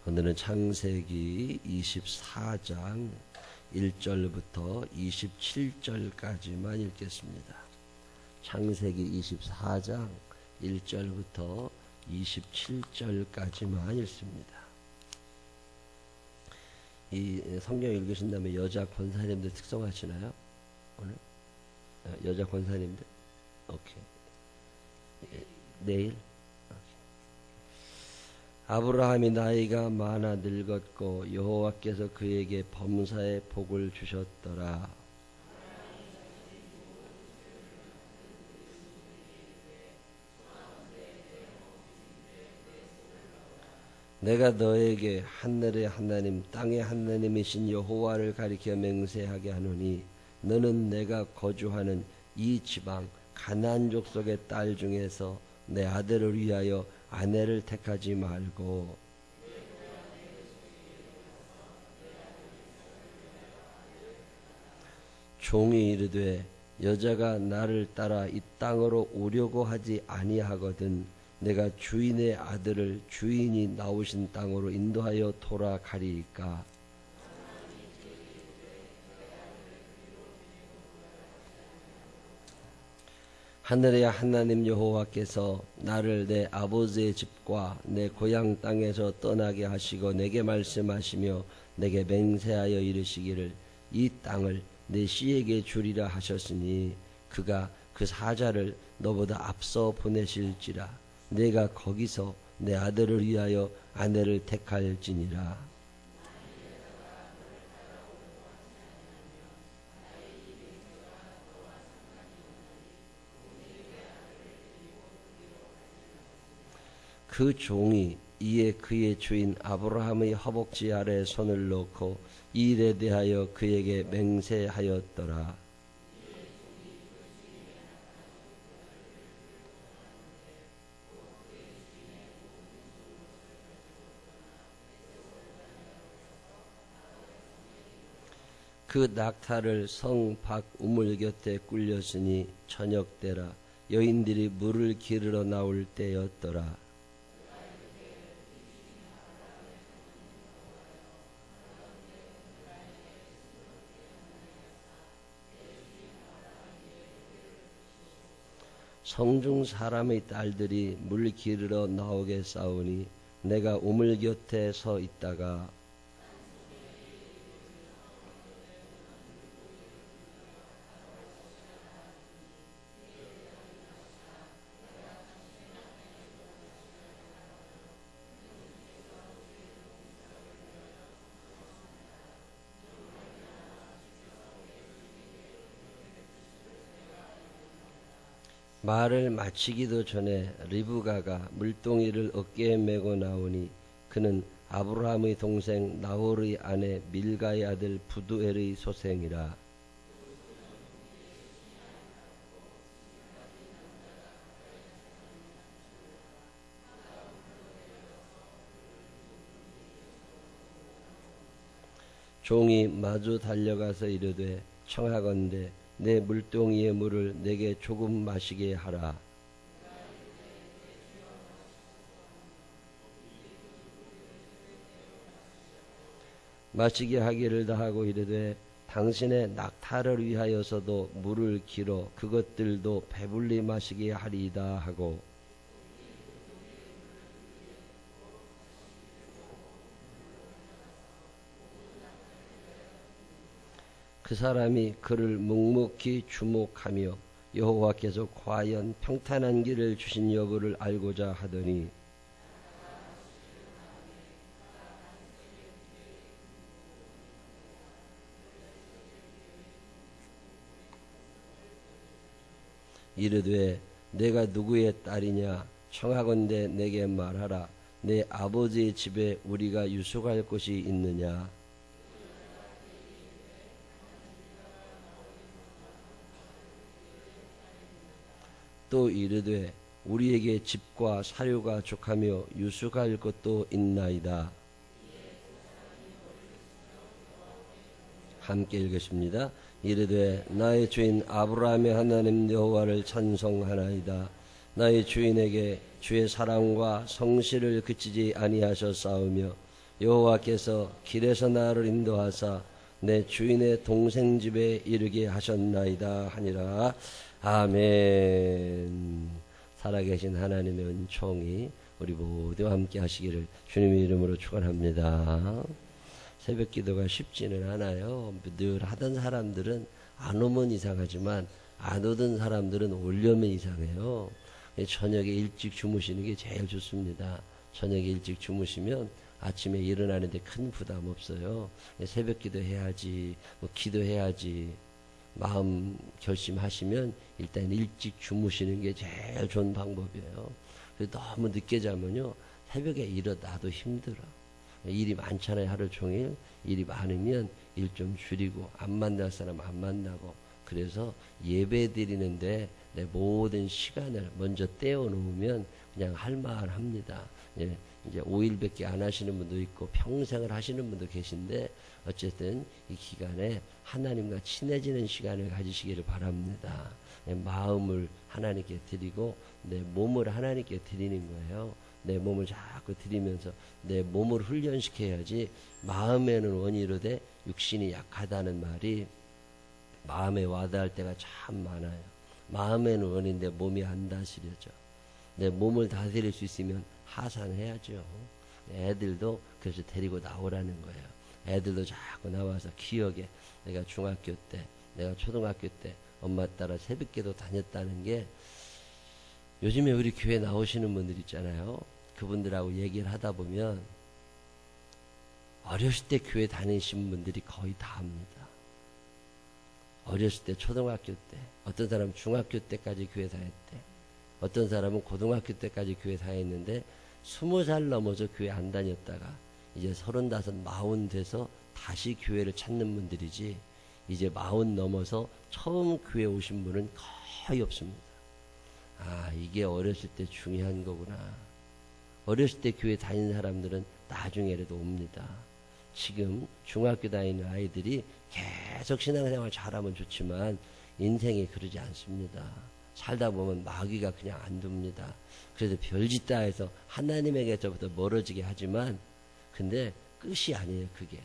오늘은 창세기 24장 1절부터 27절까지만 읽겠습니다. 창세기 24장 1절부터 27절까지만 읽습니다. 이 성경 읽으신 다음에 여자 권사님들 특성하시나요? 오늘? 여자 권사님들? 오케이. 내일? 아브라함이 나이가 많아 늙었고 여호와께서 그에게 범사의 복을 주셨더라. 내가 너에게 하늘의 하나님 땅의 하나님이신 여호와를 가리켜 맹세하게 하노니 너는 내가 거주하는 이 지방 가나안 족속의 딸 중에서 내 아들을 위하여 아내를 택하지 말고 종이 이르되 여자가 나를 따라 이 땅으로 오려고 하지 아니하거든 내가 주인의 아들을 주인이 나오신 땅으로 인도하여 돌아가리이까. 하늘의 하나님 여호와께서 나를 내 아버지의 집과 내 고향 땅에서 떠나게 하시고 내게 말씀하시며 내게 맹세하여 이르시기를 이 땅을 내 씨에게 주리라 하셨으니 그가 그 사자를 너보다 앞서 보내실지라 내가 거기서 내 아들을 위하여 아내를 택할지니라. 그 종이 이에 그의 주인 아브라함의 허벅지 아래 손을 놓고 이 일에 대하여 그에게 맹세하였더라. 그 낙타를 성 밖 우물 곁에 꿀렸으니 저녁 때라 여인들이 물을 기르러 나올 때였더라. 성중 사람의 딸들이 물 기르러 나오게 싸우니 내가 우물 곁에 서 있다가 말을 마치기도 전에 리브가가 물동이를 어깨에 메고 나오니 그는 아브라함의 동생 나홀의 아내 밀가의 아들 부두엘의 소생이라. 종이 마주 달려가서 이르되 청하건대 내 물동이의 물을 내게 조금 마시게 하라. 마시게 하기를 다하고 이르되 당신의 낙타를 위하여서도 물을 길어 그것들도 배불리 마시게 하리이다 하고 그 사람이 그를 묵묵히 주목하며 여호와께서 과연 평탄한 길을 주신 여부를 알고자 하더니 이르되 내가 누구의 딸이냐 청하건대 내게 말하라. 내 아버지의 집에 우리가 유숙할 곳이 있느냐. 또 이르되 우리에게 집과 사료가 족하며 유숙할 것도 있나이다. 함께 읽겠습니다. 이르되 나의 주인 아브라함의 하나님 여호와를 찬송하나이다. 나의 주인에게 주의 사랑과 성실을 그치지 아니하셨사오며 여호와께서 길에서 나를 인도하사 내 주인의 동생 집에 이르게 하셨나이다 하니라. 아멘. 살아계신 하나님의 은총이 우리 모두와 함께 하시기를 주님의 이름으로 축원합니다. 새벽 기도가 쉽지는 않아요. 늘 하던 사람들은 안 오면 이상하지만 안 오던 사람들은 오려면 이상해요. 저녁에 일찍 주무시는 게 제일 좋습니다. 저녁에 일찍 주무시면 아침에 일어나는데 큰 부담 없어요. 새벽 기도해야지, 기도해야지 마음 결심하시면 일단 일찍 주무시는 게 제일 좋은 방법이에요. 너무 늦게 자면요 새벽에 일어나도 힘들어. 일이 많잖아요. 하루 종일 일이 많으면 일 좀 줄이고 안 만날 사람 안 만나고, 그래서 예배 드리는데 내 모든 시간을 먼저 떼어 놓으면 그냥 할만합니다. 예, 이제 5일밖에 안 하시는 분도 있고 평생을 하시는 분도 계신데 어쨌든 이 기간에 하나님과 친해지는 시간을 가지시기를 바랍니다. 예, 마음을 하나님께 드리고 내 몸을 하나님께 드리는 거예요. 내 몸을 자꾸 드리면서 내 몸을 훈련시켜야지. 마음에는 원이로되 육신이 약하다는 말이 마음에 와닿을 때가 참 많아요. 마음에는 원인데 몸이 안 다스려져. 내 몸을 다스릴 수 있으면 하산해야죠. 애들도 그래서 데리고 나오라는 거예요. 애들도 자꾸 나와서 기억에 내가 중학교 때, 내가 초등학교 때 엄마 따라 새벽기도 다녔다는 게, 요즘에 우리 교회 나오시는 분들 있잖아요. 그분들하고 얘기를 하다 보면 어렸을 때 교회 다니신 분들이 거의 다 합니다. 어렸을 때 초등학교 때, 어떤 사람은 중학교 때까지 교회 다녔대. 어떤 사람은 고등학교 때까지 교회 다녔는데 20살 넘어서 교회 안 다녔다가 이제 35, 40 돼서 다시 교회를 찾는 분들이지, 이제 40 넘어서 처음 교회 오신 분은 거의 없습니다. 아, 이게 어렸을 때 중요한 거구나. 어렸을 때 교회 다니는 사람들은 나중에라도 옵니다. 지금 중학교 다니는 아이들이 계속 신앙생활 잘하면 좋지만 인생이 그러지 않습니다. 살다 보면 마귀가 그냥 안 둡니다. 그래서 별짓다 해서 하나님에게서부터 멀어지게 하지만, 근데 끝이 아니에요. 그게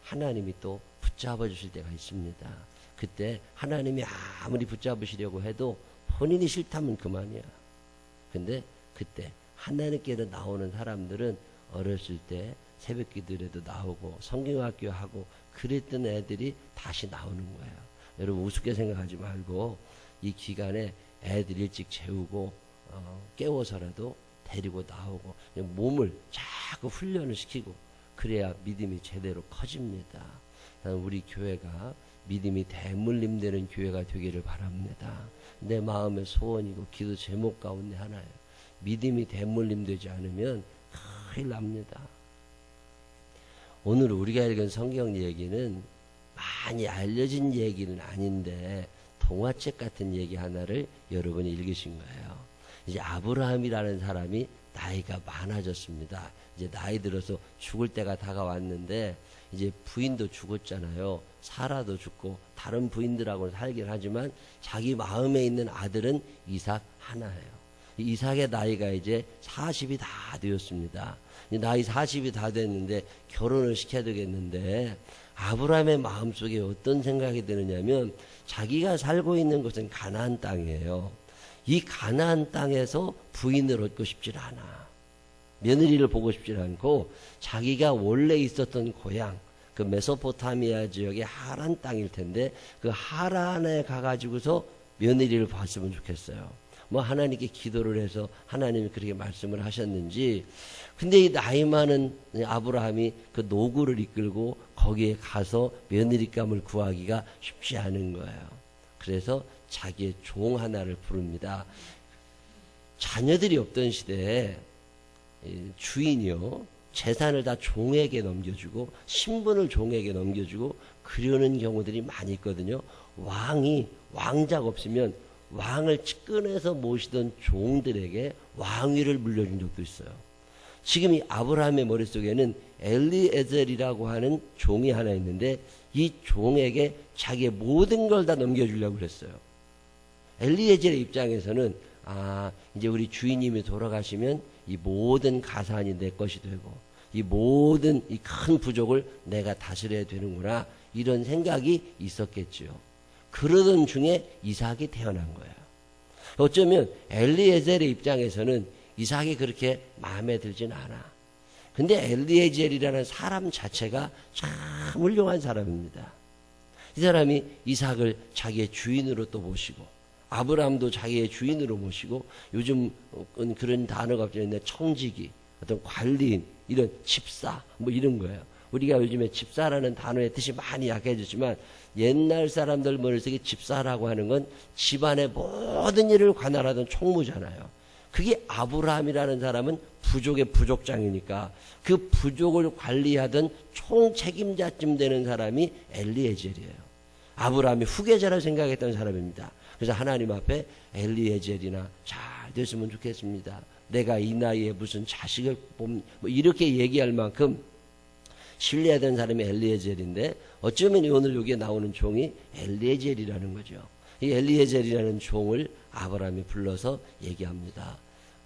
하나님이 또 붙잡아 주실 때가 있습니다. 그때 하나님이 아무리 붙잡으시려고 해도 본인이 싫다면 그만이야. 근데 그때 하나님께로 나오는 사람들은 어렸을 때 새벽 기도에도 나오고 성경학교 하고 그랬던 애들이 다시 나오는 거예요. 여러분 우습게 생각하지 말고 이 기간에 애들 일찍 재우고 깨워서라도 데리고 나오고 몸을 자꾸 훈련을 시키고 그래야 믿음이 제대로 커집니다. 우리 교회가 믿음이 대물림되는 교회가 되기를 바랍니다. 내 마음의 소원이고 기도 제목 가운데 하나예요. 믿음이 대물림되지 않으면 큰일 납니다. 오늘 우리가 읽은 성경 얘기는 많이 알려진 얘기는 아닌데 동화책 같은 얘기 하나를 여러분이 읽으신 거예요. 이제 아브라함이라는 사람이 나이가 많아졌습니다. 이제 나이 들어서 죽을 때가 다가왔는데 이제 부인도 죽었잖아요. 사라도 죽고 다른 부인들하고는 살긴 하지만 자기 마음에 있는 아들은 이삭 하나예요. 이삭의 나이가 이제 40이 다 되었습니다. 나이 40이 다 됐는데 결혼을 시켜야 되겠는데 아브라함의 마음속에 어떤 생각이 드느냐면 자기가 살고 있는 곳은 가나안 땅이에요. 이 가나안 땅에서 부인을 얻고 싶질 않아. 며느리를 보고 싶질 않고 자기가 원래 있었던 고향, 그 메소포타미아 지역의 하란 땅일 텐데 그 하란에 가가지고서 며느리를 봤으면 좋겠어요. 뭐 하나님께 기도를 해서 하나님이 그렇게 말씀을 하셨는지, 근데 이 나이 많은 아브라함이 그 노구를 이끌고 거기에 가서 며느리감을 구하기가 쉽지 않은 거예요. 그래서 자기의 종 하나를 부릅니다. 자녀들이 없던 시대에 주인이요 재산을 다 종에게 넘겨주고 신분을 종에게 넘겨주고 그러는 경우들이 많이 있거든요. 왕이 왕자가 없으면 왕을 측근해서 모시던 종들에게 왕위를 물려준 적도 있어요. 지금 이 아브라함의 머릿속에는 엘리에젤이라고 하는 종이 하나 있는데 이 종에게 자기의 모든 걸 다 넘겨주려고 그랬어요. 엘리에젤의 입장에서는 이제 우리 주인님이 돌아가시면 이 모든 가산이 내 것이 되고 이 모든 이 큰 부족을 내가 다스려야 되는구나. 이런 생각이 있었겠지요. 그러던 중에 이삭이 태어난 거예요. 어쩌면 엘리에젤의 입장에서는 이삭이 그렇게 마음에 들진 않아. 근데 엘리에젤이라는 사람 자체가 참 훌륭한 사람입니다. 이 사람이 이삭을 자기의 주인으로 또 모시고, 아브라함도 자기의 주인으로 모시고, 요즘은 그런 단어가 없는데 청지기, 어떤 관리인, 이런 집사, 뭐 이런 거예요. 우리가 요즘에 집사라는 단어의 뜻이 많이 약해졌지만, 옛날 사람들 머릿속에 집사라고 하는 건 집안의 모든 일을 관할하던 총무잖아요. 그게 아브라함이라는 사람은 부족의 부족장이니까 그 부족을 관리하던 총책임자쯤 되는 사람이 엘리에젤이에요. 아브라함이 후계자라 생각했던 사람입니다. 그래서 하나님 앞에 엘리에젤이나 잘 됐으면 좋겠습니다. 내가 이 나이에 무슨 자식을 뭐 이렇게 얘기할 만큼 신뢰하던 사람이 엘리에젤인데, 어쩌면 오늘 여기에 나오는 종이 엘리에젤이라는 거죠. 이 엘리에젤이라는 종을 아브라함이 불러서 얘기합니다.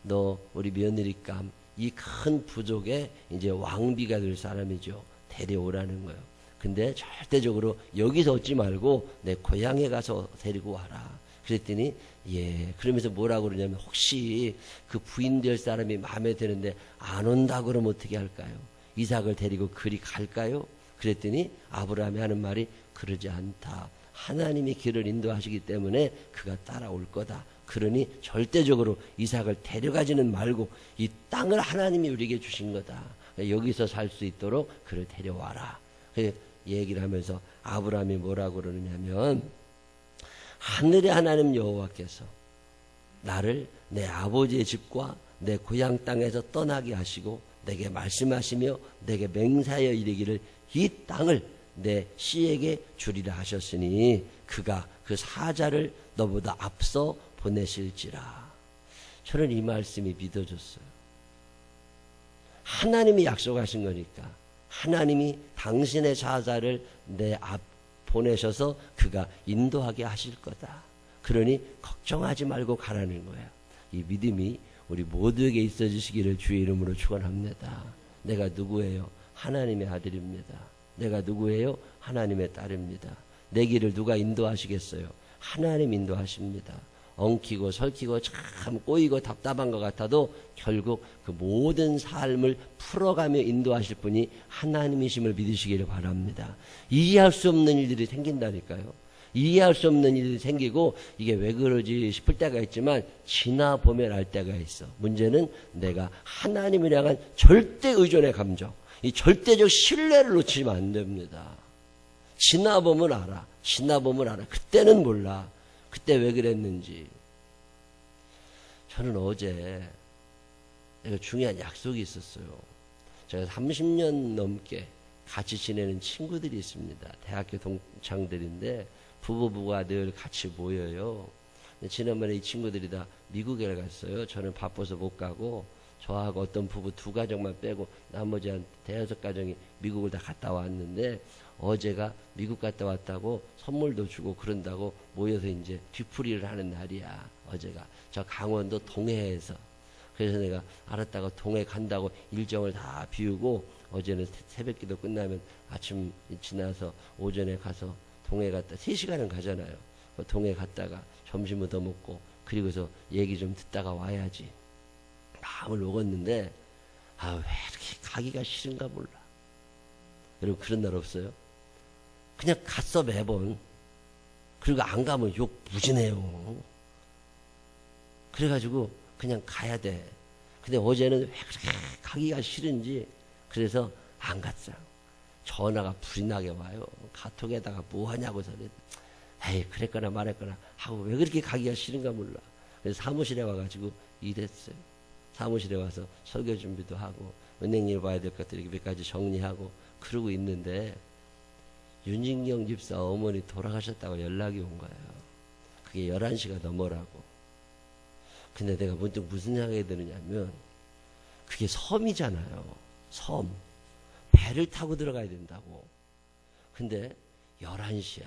너 우리 며느리감 이 큰 부족에 이제 왕비가 될 사람이죠. 데려오라는 거예요. 근데 절대적으로 여기서 얻지 말고 내 고향에 가서 데리고 와라. 그랬더니 예, 그러면서 뭐라고 그러냐면, 혹시 그 부인 될 사람이 마음에 드는데 안 온다 그러면 어떻게 할까요? 이삭을 데리고 그리 갈까요? 그랬더니 아브라함이 하는 말이, 그러지 않다. 하나님이 길을 인도하시기 때문에 그가 따라올 거다. 그러니 절대적으로 이삭을 데려가지는 말고 이 땅을 하나님이 우리에게 주신 거다. 여기서 살 수 있도록 그를 데려와라. 얘기를 하면서 아브라함이 뭐라고 그러느냐면, 하늘의 하나님 여호와께서 나를 내 아버지의 집과 내 고향 땅에서 떠나게 하시고 내게 말씀하시며 내게 맹세하여 이르기를 이 땅을 내 씨에게 주리라 하셨으니 그가 그 사자를 너보다 앞서 보내실지라. 저는 이 말씀이 믿어졌어요. 하나님이 약속하신 거니까 하나님이 당신의 사자를 내 앞 보내셔서 그가 인도하게 하실 거다. 그러니 걱정하지 말고 가라는 거예요. 이 믿음이 우리 모두에게 있어 주시기를 주의 이름으로 축원합니다. 내가 누구예요? 하나님의 아들입니다. 내가 누구예요? 하나님의 딸입니다. 내 길을 누가 인도하시겠어요? 하나님 인도하십니다. 엉키고 설키고 참 꼬이고 답답한 것 같아도 결국 그 모든 삶을 풀어가며 인도하실 분이 하나님이심을 믿으시기를 바랍니다. 이해할 수 없는 일들이 생긴다니까요. 이해할 수 없는 일이 생기고 이게 왜 그러지 싶을 때가 있지만 지나보면 알 때가 있어. 문제는 내가 하나님을 향한 절대 의존의 감정, 이 절대적 신뢰를 놓치면 안 됩니다. 지나보면 알아. 지나보면 알아. 그때는 몰라. 그때 왜 그랬는지. 저는 어제 내가 중요한 약속이 있었어요. 제가 30년 넘게 같이 지내는 친구들이 있습니다. 대학교 동창들인데 부부가 늘 같이 모여요. 지난번에 이 친구들이 다 미국에 갔어요. 저는 바빠서 못 가고 저하고 어떤 부부 2가정만 빼고 나머지 한 5가정이 미국을 다 갔다 왔는데, 어제가 미국 갔다 왔다고 선물도 주고 그런다고 모여서 이제 뒤풀이를 하는 날이야. 어제가 저 강원도 동해에서. 그래서 내가 알았다고 동해 간다고 일정을 다 비우고, 어제는 새벽기도 끝나면 아침 지나서 오전에 가서 동해 갔다 3시간은 가잖아요. 동해 갔다가 점심 얻어 먹고 그리고서 얘기 좀 듣다가 와야지 마음을 먹었는데, 왜 이렇게 가기가 싫은가 몰라. 여러분 그런 날 없어요? 그냥 갔어 매번. 그리고 안 가면 욕 무지네요. 그래가지고 그냥 가야 돼. 근데 어제는 왜 그렇게 가기가 싫은지 그래서 안 갔어요. 전화가 불이 나게 와요. 카톡에다가 뭐 하냐고 소리. 에이 그랬거나 말했거나 하고 왜 그렇게 가기가 싫은가 몰라. 그래서 사무실에 와가지고 일했어요. 사무실에 와서 설교 준비도 하고 은행일 봐야 될 것들 몇 가지 정리하고 그러고 있는데, 윤진경 집사 어머니 돌아가셨다고 연락이 온 거예요. 그게 11시가 넘어라고. 근데 내가 문득 무슨 생각이 드느냐면, 그게 섬이잖아요. 섬. 배를 타고 들어가야 된다고. 근데 11시야.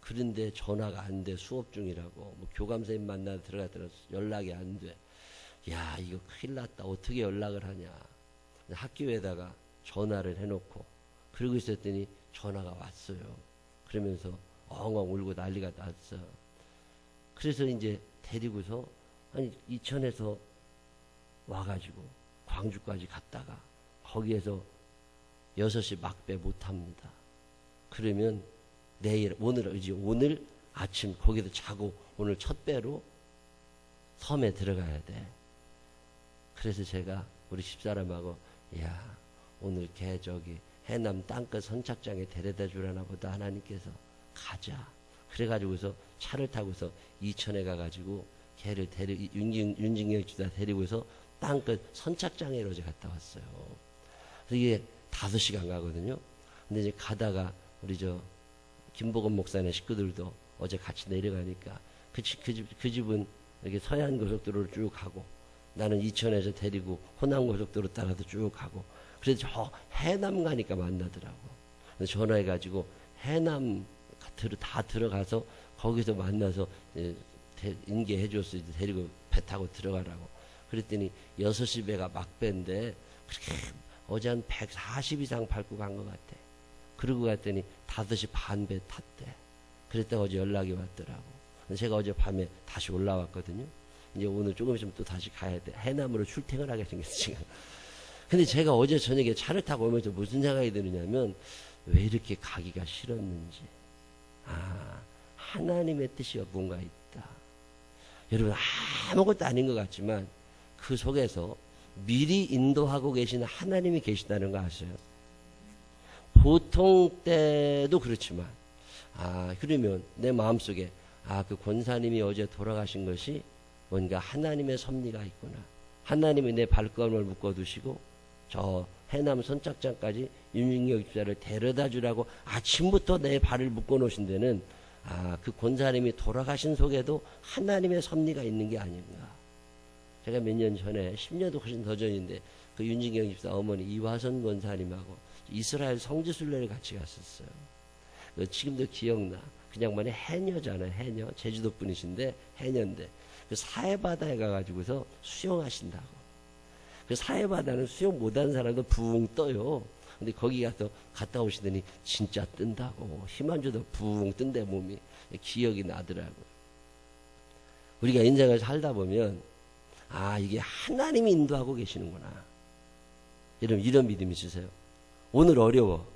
그런데 전화가 안 돼. 수업 중이라고. 뭐 교감선생님 만나러 들어갔더니 연락이 안 돼. 야, 이거 큰일 났다. 어떻게 연락을 하냐. 학교에다가 전화를 해놓고 그러고 있었더니 전화가 왔어요. 그러면서 엉엉 울고 난리가 났어요. 그래서 이제 데리고서 아니 이천에서 와가지고 광주까지 갔다가 거기에서 6시 막배 못합니다. 그러면 오늘 아침 거기서 자고 오늘 첫 배로 섬에 들어가야 돼. 그래서 제가 우리 집사람하고 야 오늘 걔 저기 해남 땅끝 선착장에 데려다 주려나 보다 하나님께서 가자. 그래가지고서 차를 타고서 이천에 가가지고 걔를 윤징경 집사 데리고서 땅끝 선착장에 어제 갔다 왔어요. 그래서 이게 5시간 가거든요. 근데 이제 가다가 우리 김보건 목사네 식구들도 어제 같이 내려가니까 그 집은 이렇게 서해안 고속도로를 쭉 가고 나는 이천에서 데리고 호남 고속도로 따라서 쭉 가고 그래서 저 해남 가니까 만나더라고. 그래서 전화해가지고 해남 다 들어가서 거기서 만나서 인계해 줬어. 데리고 배 타고 들어가라고. 그랬더니 6시 배가 막배인데 그렇게 어제 한 140 이상 밟고 간 것 같아. 그러고 갔더니 5시 반 배 탔대. 그랬다가 어제 연락이 왔더라고. 제가 어제 밤에 다시 올라왔거든요. 이제 오늘 조금 있으면 또 다시 가야 돼. 해남으로 출퇴근하게 생겼어 지금. 근데 제가 어제 저녁에 차를 타고 오면서 무슨 생각이 드느냐면 왜 이렇게 가기가 싫었는지. 하나님의 뜻이 뭔가 있다. 여러분 아무것도 아닌 것 같지만 그 속에서 미리 인도하고 계시는 하나님이 계시다는 거 아세요? 보통 때도 그렇지만 그러면 내 마음속에 그 권사님이 어제 돌아가신 것이 뭔가 하나님의 섭리가 있구나. 하나님이 내 발걸음을 묶어두시고 저 해남 선착장까지 윤중경 집사를 데려다 주라고 아침부터 내 발을 묶어놓으신 데는 그 권사님이 돌아가신 속에도 하나님의 섭리가 있는 게 아닌가. 제가 몇 년 전에 10년도 훨씬 더 전인데 그 윤진경 집사 어머니 이화선 권사님하고 이스라엘 성지순례를 같이 갔었어요. 지금도 기억나. 그 양반이 해녀잖아요. 해녀. 제주도 분이신데 해녀인데 그 사해바다에 가가지고서 수영하신다고. 그 사해바다는 수영 못하는 사람도 붕 떠요. 근데 거기 가서 갔다 오시더니 진짜 뜬다고. 힘 안 줘도 붕 뜬대 몸이. 기억이 나더라고요. 우리가 인생을 살다 보면 이게 하나님이 인도하고 계시는구나. 여러분 이런 믿음 있으세요? 오늘 어려워.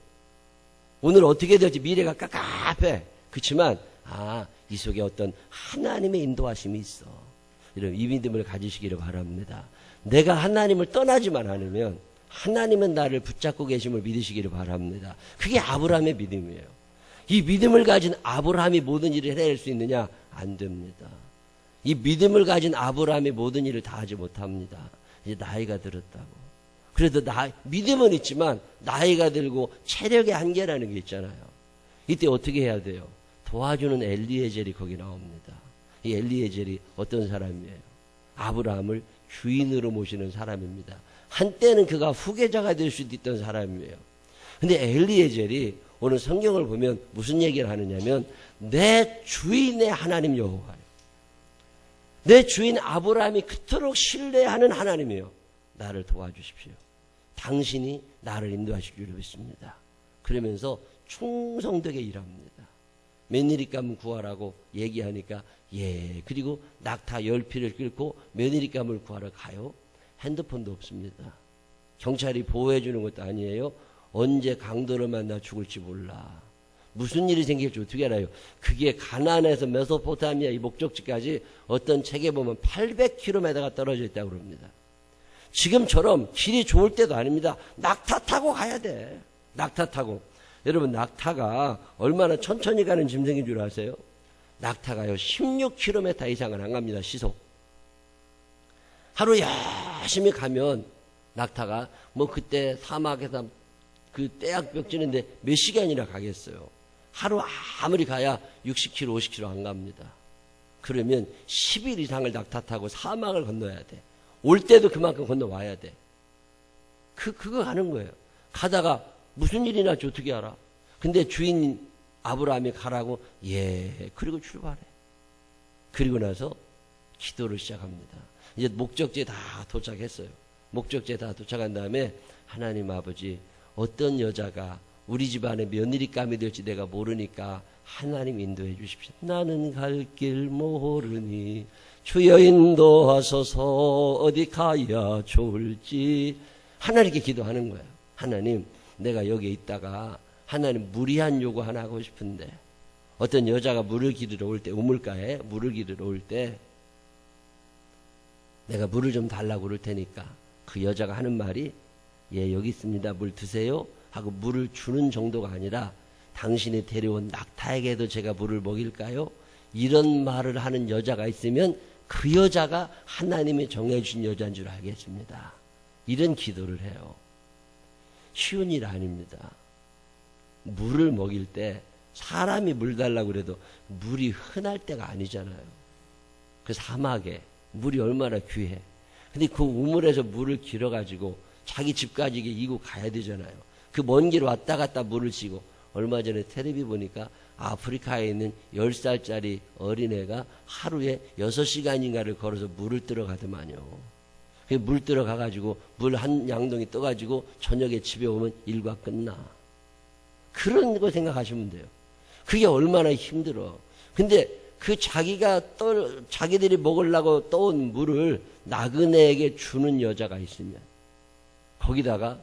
오늘 어떻게 될지 미래가 깝깝해. 그렇지만 이 속에 어떤 하나님의 인도하심이 있어. 여러분 이 믿음을 가지시기를 바랍니다. 내가 하나님을 떠나지만 않으면 하나님은 나를 붙잡고 계심을 믿으시기를 바랍니다. 그게 아브라함의 믿음이에요. 이 믿음을 가진 아브라함이 모든 일을 해낼 수 있느냐? 안 됩니다. 이 믿음을 가진 아브라함이 모든 일을 다 하지 못합니다. 이제 나이가 들었다고. 그래도 믿음은 있지만 나이가 들고 체력의 한계라는 게 있잖아요. 이때 어떻게 해야 돼요? 도와주는 엘리에젤이 거기 나옵니다. 이 엘리에젤이 어떤 사람이에요? 아브라함을 주인으로 모시는 사람입니다. 한때는 그가 후계자가 될 수도 있던 사람이에요. 근데 엘리에젤이 오늘 성경을 보면 무슨 얘기를 하느냐면 내 주인의 하나님 여호와예요. 내 주인 아브라함이 그토록 신뢰하는 하나님이에요. 나를 도와주십시오. 당신이 나를 인도하실 줄 믿습니다. 그러면서 충성되게 일합니다. 며느리감을 구하라고 얘기하니까 그리고 낙타 10피를 끌고 며느리감을 구하러 가요. 핸드폰도 없습니다. 경찰이 보호해 주는 것도 아니에요. 언제 강도를 만나 죽을지 몰라. 무슨 일이 생길지 어떻게 알아요? 그게 가나안에서 메소포타미아 이 목적지까지 어떤 책에 보면 800km가 떨어져 있다고 그럽니다. 지금처럼 길이 좋을 때도 아닙니다. 낙타 타고 가야 돼. 낙타 타고. 여러분 낙타가 얼마나 천천히 가는 짐승인 줄 아세요? 낙타가요 16km 이상은 안 갑니다. 시속. 하루 열심히 가면 낙타가 그때 사막에서 그 떼약벽 지는데 몇 시간이나 가겠어요. 하루 아무리 가야 60km 50km 안 갑니다. 그러면 10일 이상을 낙타 타고 사막을 건너야 돼. 올 때도 그만큼 건너와야 돼. 그거 가는 거예요. 가다가 무슨 일이 날지 어떻게 알아? 근데 주인 아브라함이 가라고 그리고 출발해. 그리고 나서 기도를 시작합니다. 이제 목적지에 다 도착했어요. 목적지에 다 도착한 다음에 하나님 아버지, 어떤 여자가 우리 집안에 며느리감이 될지 내가 모르니까 하나님 인도해 주십시오. 나는 갈 길 모르니 주여 인도하소서, 어디 가야 좋을지. 하나님께 기도하는 거예요. 하나님, 내가 여기에 있다가 하나님 무리한 요구 하나 하고 싶은데, 어떤 여자가 물을 기르러 올 때, 우물가에 물을 기르러 올 때 내가 물을 좀 달라고 그럴 테니까 그 여자가 하는 말이, 예, 여기 있습니다, 물 드세요 하고 물을 주는 정도가 아니라, 당신이 데려온 낙타에게도 제가 물을 먹일까요? 이런 말을 하는 여자가 있으면 그 여자가 하나님이 정해주신 여자인 줄 알겠습니다. 이런 기도를 해요. 쉬운 일 아닙니다. 물을 먹일 때 사람이 물 달라고 그래도 물이 흔할 때가 아니잖아요. 그 사막에 물이 얼마나 귀해. 근데 그 우물에서 물을 길어가지고 자기 집까지 이고 가야 되잖아요. 그 먼 길 왔다 갔다 물을 지고, 얼마 전에 텔레비 보니까 아프리카에 있는 10살짜리 어린애가 하루에 6시간인가를 걸어서 물을 뜨러 가더만요. 물 뜨러 가가지고 물 한 양동이 떠가지고 저녁에 집에 오면 일과 끝나. 그런 거 생각하시면 돼요. 그게 얼마나 힘들어. 근데 그 자기들이 먹으려고 떠온 물을 나그네에게 주는 여자가 있으면, 거기다가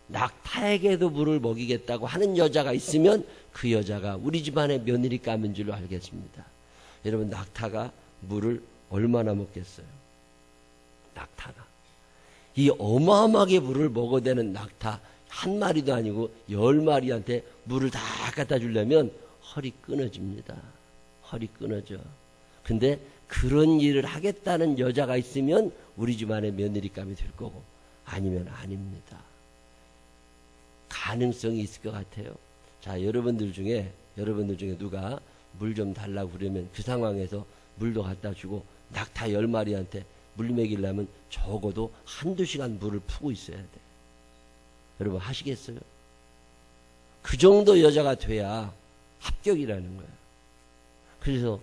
낙타에게도 물을 먹이겠다고 하는 여자가 있으면 그 여자가 우리 집안의 며느리감인 줄로 알겠습니다. 여러분, 낙타가 물을 얼마나 먹겠어요? 낙타가. 이 어마어마하게 물을 먹어대는 낙타 한 마리도 아니고 10마리한테 물을 다 갖다 주려면 허리 끊어집니다. 허리 끊어져. 근데 그런 일을 하겠다는 여자가 있으면 우리 집안의 며느리감이 될 거고, 아니면 아닙니다. 가능성이 있을 것 같아요. 자, 여러분들 중에 누가 물 좀 달라고 그러면 그 상황에서 물도 갖다 주고 낙타 10마리한테 물 먹이려면 적어도 1-2시간 물을 푸고 있어야 돼. 여러분, 하시겠어요? 그 정도 여자가 돼야 합격이라는 거예요. 그래서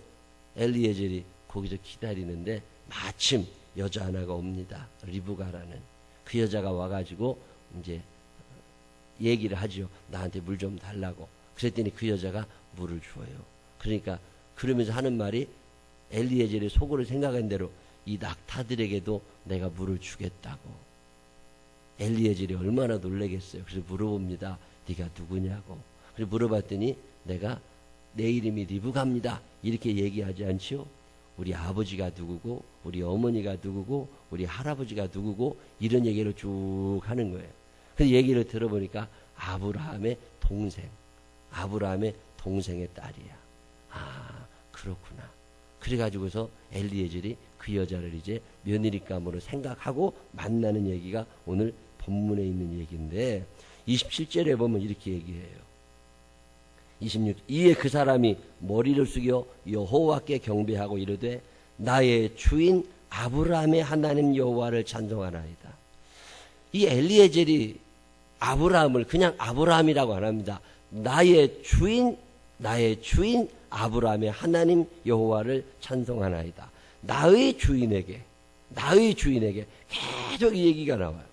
엘리에젤이 거기서 기다리는데 마침 여자 하나가 옵니다. 리브가라는. 그 여자가 와가지고 이제 얘기를 하죠. 나한테 물 좀 달라고. 그랬더니 그 여자가 물을 주어요. 그러니까 그러면서 하는 말이, 엘리에젤이 속으로 생각한 대로 이 낙타들에게도 내가 물을 주겠다고. 엘리에젤이 얼마나 놀라겠어요. 그래서 물어봅니다. 네가 누구냐고. 그래서 물어봤더니 내 이름이 리브가입니다. 이렇게 얘기하지 않지요? 우리 아버지가 누구고, 우리 어머니가 누구고, 우리 할아버지가 누구고, 이런 얘기를 쭉 하는 거예요. 그 얘기를 들어보니까 아브라함의 동생의 딸이야. 아, 그렇구나. 그래가지고서 엘리에젤이 그 여자를 이제 며느리감으로 생각하고 만나는 얘기가 오늘 본문에 있는 얘기인데, 27절에 보면 이렇게 얘기해요. 26. 이에 그 사람이 머리를 숙여 여호와께 경배하고 이르되, 나의 주인 아브라함의 하나님 여호와를 찬송하나이다. 이 엘리에젤이 아브라함을 그냥 아브라함이라고 안 합니다. 나의 주인 아브라함의 하나님 여호와를 찬송하나이다. 나의 주인에게 계속 이 얘기가 나와요.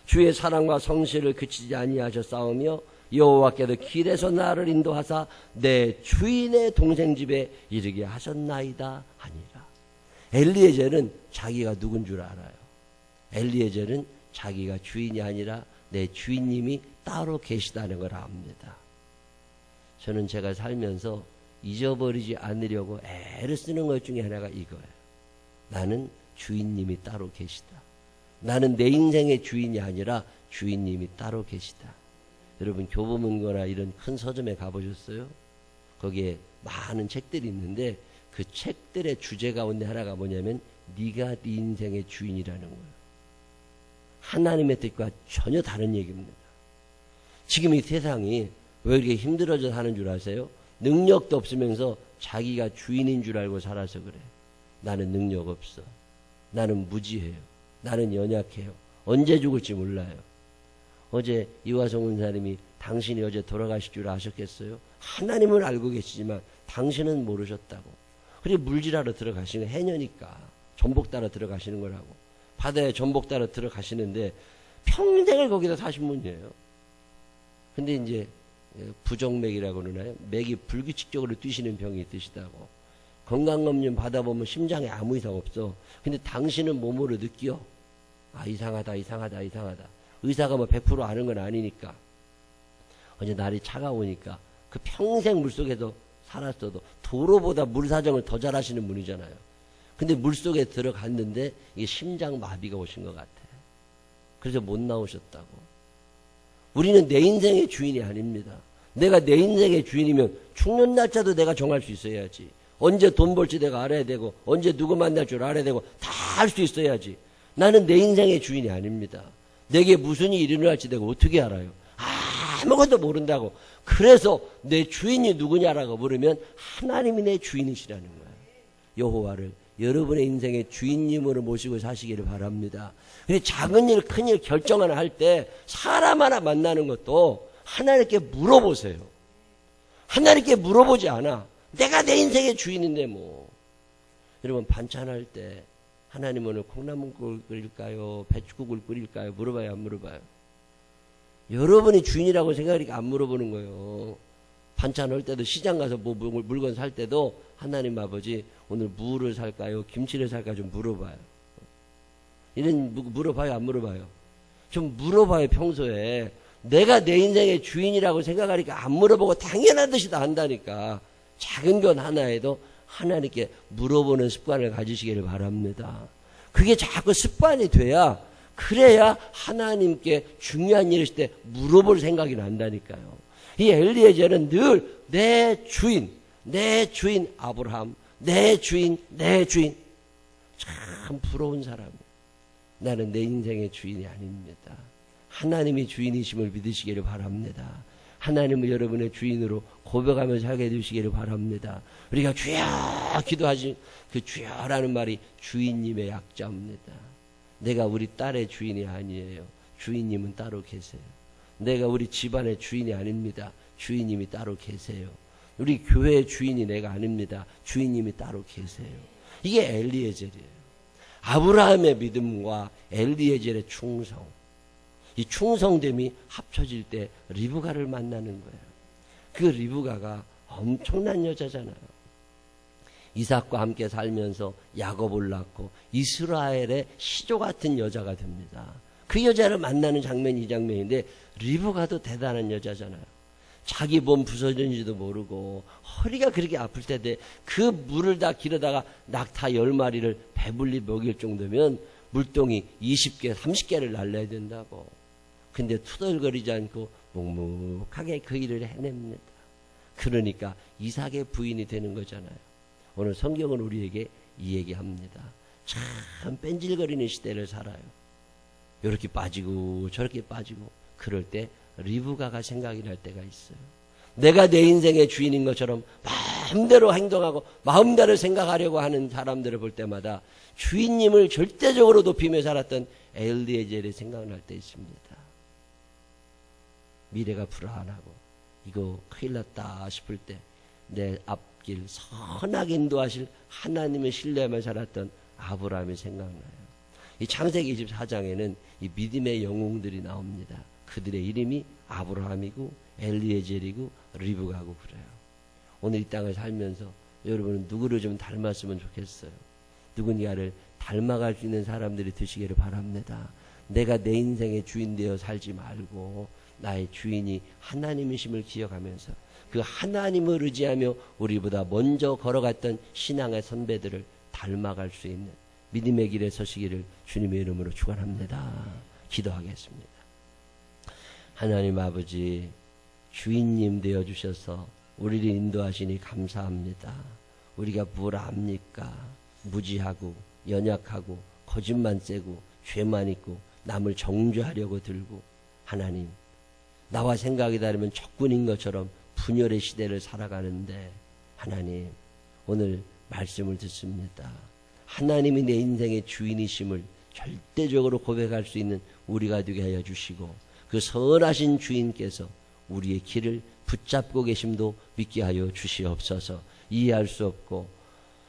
주의 사랑과 성실을 그치지 아니하셨사오며 여호와께서 길에서 나를 인도하사 내 주인의 동생 집에 이르게 하셨나이다 하니라. 엘리에젤은 자기가 누군 줄 알아요. 엘리에젤은 자기가 주인이 아니라 내 주인님이 따로 계시다는 걸 압니다. 저는 제가 살면서 잊어버리지 않으려고 애를 쓰는 것 중에 하나가 이거예요. 나는 주인님이 따로 계시다. 나는 내 인생의 주인이 아니라 주인님이 따로 계시다. 여러분, 교보문고나 이런 큰 서점에 가보셨어요? 거기에 많은 책들이 있는데 그 책들의 주제 가운데 하나가 뭐냐면, 네가 네 인생의 주인이라는 거예요. 하나님의 뜻과 전혀 다른 얘기입니다. 지금 이 세상이 왜 이렇게 힘들어져 사는 줄 아세요? 능력도 없으면서 자기가 주인인 줄 알고 살아서 그래. 나는 능력 없어. 나는 무지해요. 나는 연약해요. 언제 죽을지 몰라요. 어제 이화성 원사님이 당신이 어제 돌아가실 줄 아셨겠어요? 하나님은 알고 계시지만 당신은 모르셨다고. 그리고 물질하러 들어가시는 거, 해녀니까 전복 따러 들어가시는 거라고. 바다에 전복 따라 들어가시는데 평생을 거기다 사신 분이에요. 근데 이제 부정맥이라고 그러나요? 맥이 불규칙적으로 뛰시는 병이 있으시다고. 건강검진 받아보면 심장에 아무 이상 없어. 근데 당신은 몸으로 느껴. 아, 이상하다. 의사가 뭐 100% 아는 건 아니니까. 어제 날이 차가우니까 그 평생 물속에서 살았어도 도로보다 물 사정을 더 잘하시는 분이잖아요. 근데 물속에 들어갔는데 이게 심장 마비가 오신 것 같아. 그래서 못 나오셨다고. 우리는 내 인생의 주인이 아닙니다. 내가 내 인생의 주인이면 죽는 날짜도 내가 정할 수 있어야지. 언제 돈 벌지 내가 알아야 되고, 언제 누구 만날 줄 알아야 되고, 다 할 수 있어야지. 나는 내 인생의 주인이 아닙니다. 내게 무슨 일이 일어날지 내가 어떻게 알아요? 아무것도 모른다고. 그래서 내 주인이 누구냐라고 물으면 하나님이 내 주인이시라는 거예요. 여호와를 여러분의 인생의 주인님으로 모시고 사시기를 바랍니다. 근데 작은 일, 큰 일 결정 하나 할 때 사람 하나 만나는 것도 하나님께 물어보세요. 하나님께 물어보지 않아. 내가 내 인생의 주인인데 뭐. 여러분 반찬할 때 하나님 오늘 콩나물국을 끓일까요? 배추국을 끓일까요? 물어봐요, 안 물어봐요? 여러분이 주인이라고 생각하니까 안 물어보는 거예요. 반찬할 때도 시장 가서 뭐 물건 살 때도 하나님 아버지 오늘 무를 살까요? 김치를 살까요? 좀 물어봐요. 이런 물어봐요, 안 물어봐요? 좀 물어봐요, 평소에. 내가 내 인생의 주인이라고 생각하니까 안 물어보고 당연한 듯이 다 한다니까. 작은 것 하나에도 하나님께 물어보는 습관을 가지시기를 바랍니다. 그게 자꾸 습관이 돼야, 그래야 하나님께 중요한 일을 했을 때 물어볼 생각이 난다니까요. 이 엘리에젤은 늘 내 주인 아브라함, 내 주인. 참 부러운 사람이에요. 나는 내 인생의 주인이 아닙니다. 하나님이 주인이심을 믿으시기를 바랍니다. 하나님을 여러분의 주인으로 고백하며 살게 해주시기를 바랍니다. 우리가 주여 기도하신 그 주여라는 말이 주인님의 약자입니다. 내가 우리 딸의 주인이 아니에요. 주인님은 따로 계세요. 내가 우리 집안의 주인이 아닙니다. 주인님이 따로 계세요. 우리 교회의 주인이 내가 아닙니다. 주인님이 따로 계세요. 이게 엘리에젤이에요. 아브라함의 믿음과 엘리에젤의 충성, 이 충성됨이 합쳐질 때 리브가를 만나는 거예요. 그 리브가가 엄청난 여자잖아요. 이삭과 함께 살면서 야곱을 낳고 이스라엘의 시조 같은 여자가 됩니다. 그 여자를 만나는 장면이 이 장면인데, 리브가도 대단한 여자잖아요. 자기 몸 부서진지도 모르고 허리가 그렇게 아플 텐데 그 물을 다 길어다가 낙타 10마리를 배불리 먹일 정도면 물동이 20개 30개를 날려야 된다고. 근데 투덜거리지 않고 묵묵하게 그 일을 해냅니다. 그러니까 이삭의 부인이 되는 거잖아요. 오늘 성경은 우리에게 이 얘기합니다. 참 뺀질거리는 시대를 살아요. 이렇게 빠지고 저렇게 빠지고. 그럴 때 리브가가 생각이 날 때가 있어요. 내가 내 인생의 주인인 것처럼 마음대로 행동하고 마음대로 생각하려고 하는 사람들을 볼 때마다 주인님을 절대적으로 높이며 살았던 엘리에젤이 생각날 때 있습니다. 미래가 불안하고 이거 큰일 났다 싶을 때 내 앞길 선하게 인도하실 하나님의 신뢰하며 살았던 아브라함이 생각나요. 이 창세기 24장에는 이 믿음의 영웅들이 나옵니다. 그들의 이름이 아브라함이고 엘리에젤이고 리브가고 그래요. 오늘 이 땅을 살면서 여러분은 누구를 좀 닮았으면 좋겠어요. 누군가를 닮아갈 수 있는 사람들이 되시기를 바랍니다. 내가 내 인생의 주인 되어 살지 말고 나의 주인이 하나님이심을 기억하면서 그 하나님을 의지하며 우리보다 먼저 걸어갔던 신앙의 선배들을 닮아갈 수 있는 믿음의 길에 서시기를 주님의 이름으로 축원합니다. 기도하겠습니다. 하나님 아버지, 주인님 되어주셔서 우리를 인도하시니 감사합니다. 우리가 뭘 압니까? 무지하고 연약하고 거짓만 째고 죄만 있고 남을 정죄하려고 들고, 하나님, 나와 생각이 다르면 적군인 것처럼 분열의 시대를 살아가는데, 하나님, 오늘 말씀을 듣습니다. 하나님이 내 인생의 주인이심을 절대적으로 고백할 수 있는 우리가 되게 하여 주시고, 그 선하신 주인께서 우리의 길을 붙잡고 계심도 믿게 하여 주시옵소서. 이해할 수 없고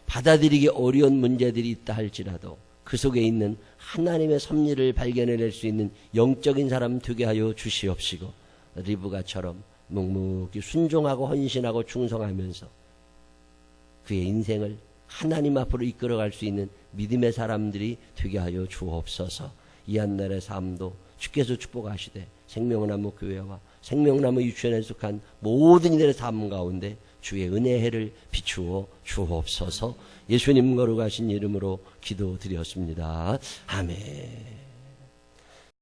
받아들이기 어려운 문제들이 있다 할지라도 그 속에 있는 하나님의 섭리를 발견해낼 수 있는 영적인 사람 되게 하여 주시옵시고, 리브가처럼 묵묵히 순종하고 헌신하고 충성하면서 그의 인생을 하나님 앞으로 이끌어갈 수 있는 믿음의 사람들이 되게 하여 주옵소서. 이 한날의 삶도 주께서 축복하시되 생명나무 교회와 생명나무 유치원에 속한 모든 이들의 삶 가운데 주의 은혜의 해를 비추어 주옵소서. 예수님 거룩하신 이름으로 기도드렸습니다. 아멘.